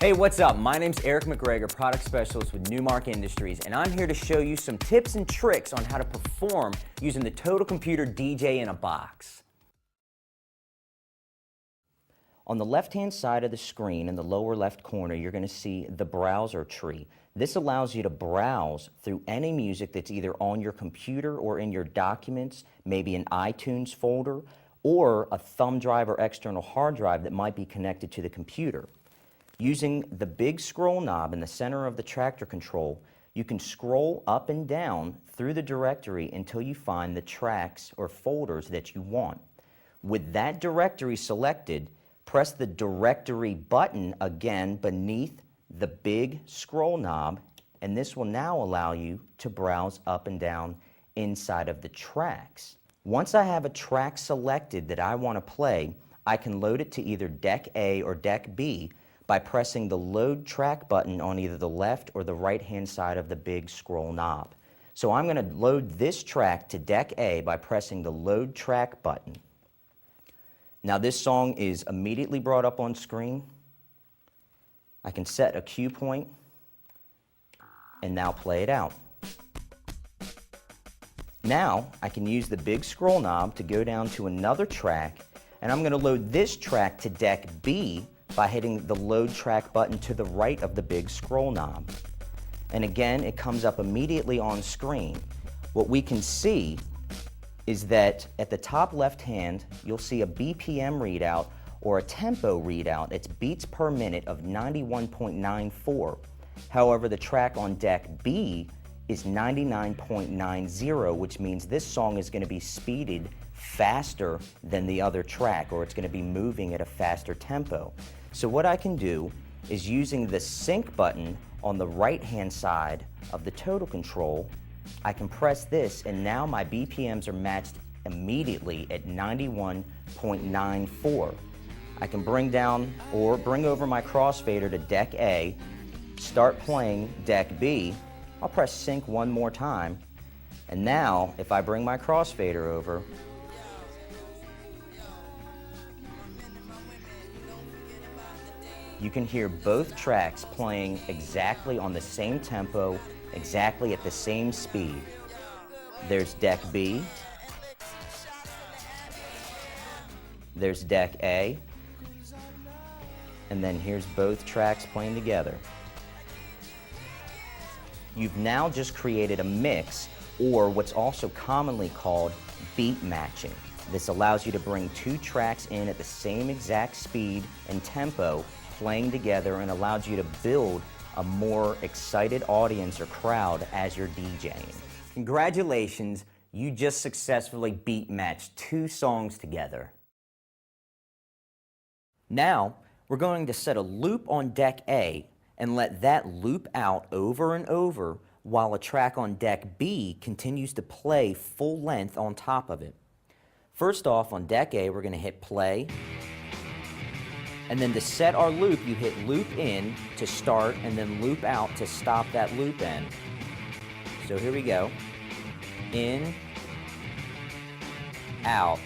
Hey, what's up? My name's Eric McGregor, Product Specialist with Newmark Industries, and I'm here to show you some tips and tricks on how to perform using the Total Computer DJ in a box. On the left-hand side of the screen, in the lower left corner, you're going to see the browser tree. This allows you to browse through any music that's either on your computer or in your documents, maybe an iTunes folder, or a thumb drive or external hard drive that might be connected to the computer. Using the big scroll knob in the center of the tractor control, you can scroll up and down through the directory until you find the tracks or folders that you want. With that directory selected, press the directory button again beneath the big scroll knob, and this will now allow you to browse up and down inside of the tracks. Once I have a track selected that I want to play, I can load it to either Deck A or Deck B by pressing the Load Track button on either the left or the right-hand side of the big scroll knob. So I'm going to load this track to Deck A by pressing the Load Track button. Now this song is immediately brought up on screen. I can set a cue point and now play it out. Now I can use the big scroll knob to go down to another track, and I'm going to load this track to Deck B by hitting the Load Track button to the right of the big scroll knob. And again, it comes up immediately on screen. What we can see is that at the top left hand, you'll see a BPM readout or a tempo readout. It's beats per minute of 91.94. However, the track on Deck B is 99.90, which means this song is going to be speeded faster than the other track, or it's going to be moving at a faster tempo. So what I can do is, using the sync button on the right-hand side of the total control, I can press this, and now my BPMs are matched immediately at 91.94. I can bring down or bring over my crossfader to Deck A, start playing Deck B. I'll press sync one more time, and now if I bring my crossfader over, you can hear both tracks playing exactly on the same tempo, exactly at the same speed. There's Deck B, there's Deck A, and then here's both tracks playing together. You've now just created a mix, or what's also commonly called beat matching. This allows you to bring two tracks in at the same exact speed and tempo, playing together, and allows you to build a more excited audience or crowd as you're DJing. Congratulations, you just successfully beat matched two songs together. Now, we're going to set a loop on Deck A and let that loop out over and over while a track on Deck B continues to play full length on top of it. First off, on Deck A, we're going to hit play. And then to set our loop, you hit loop in to start and then loop out to stop that loop in. So here we go. In, out.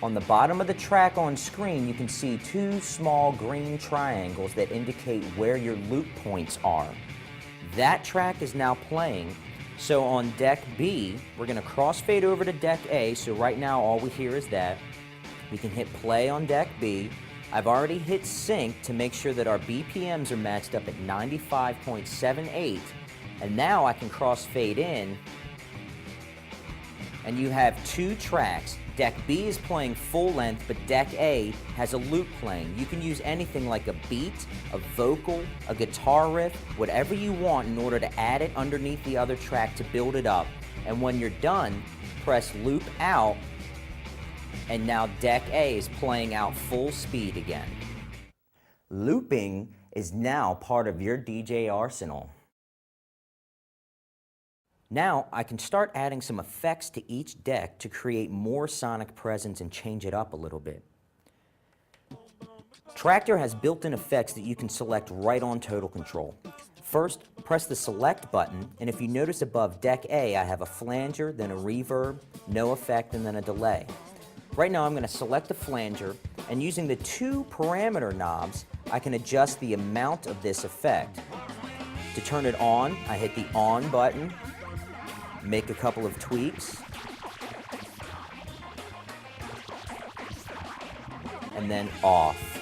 On the bottom of the track on screen, you can see two small green triangles that indicate where your loop points are. That track is now playing. So on Deck B, we're going to crossfade over to Deck A. So right now all we hear is that. We can hit play on Deck B. I've already hit sync to make sure that our BPMs are matched up at 95.78, and now I can crossfade in, and you have two tracks. Deck B is playing full length, but Deck A has a loop playing. You can use anything like a beat, a vocal, a guitar riff, whatever you want in order to add it underneath the other track to build it up. And when you're done, press loop out, and now Deck A is playing out full speed again. Looping is now part of your DJ arsenal. Now I can start adding some effects to each deck to create more sonic presence and change it up a little bit. Traktor has built-in effects that you can select right on Total Control. First, press the select button, and if you notice above Deck A, I have a flanger, then a reverb, no effect, and then a delay. Right now I'm going to select the flanger, and using the 2 parameter knobs, I can adjust the amount of this effect. To turn it on, I hit the on button, make a couple of tweaks, and then off.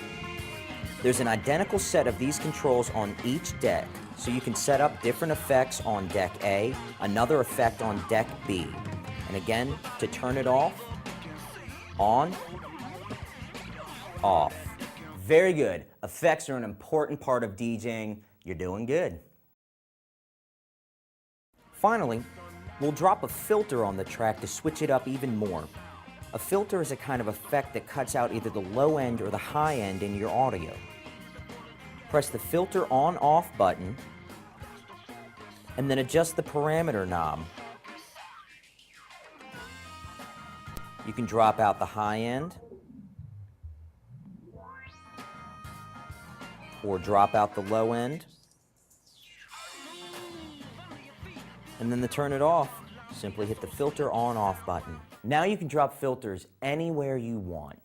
There's an identical set of these controls on each deck, so you can set up different effects on deck A, another effect on deck B. And again, to turn it off, on, off. Very good. Effects are an important part of DJing. You're doing good. Finally, we'll drop a filter on the track to switch it up even more. A filter is a kind of effect that cuts out either the low end or the high end in your audio. Press the filter on/off button, and then adjust the parameter knob. You can drop out the high end, or drop out the low end. And then to turn it off, simply hit the filter on/off button. Now you can drop filters anywhere you want.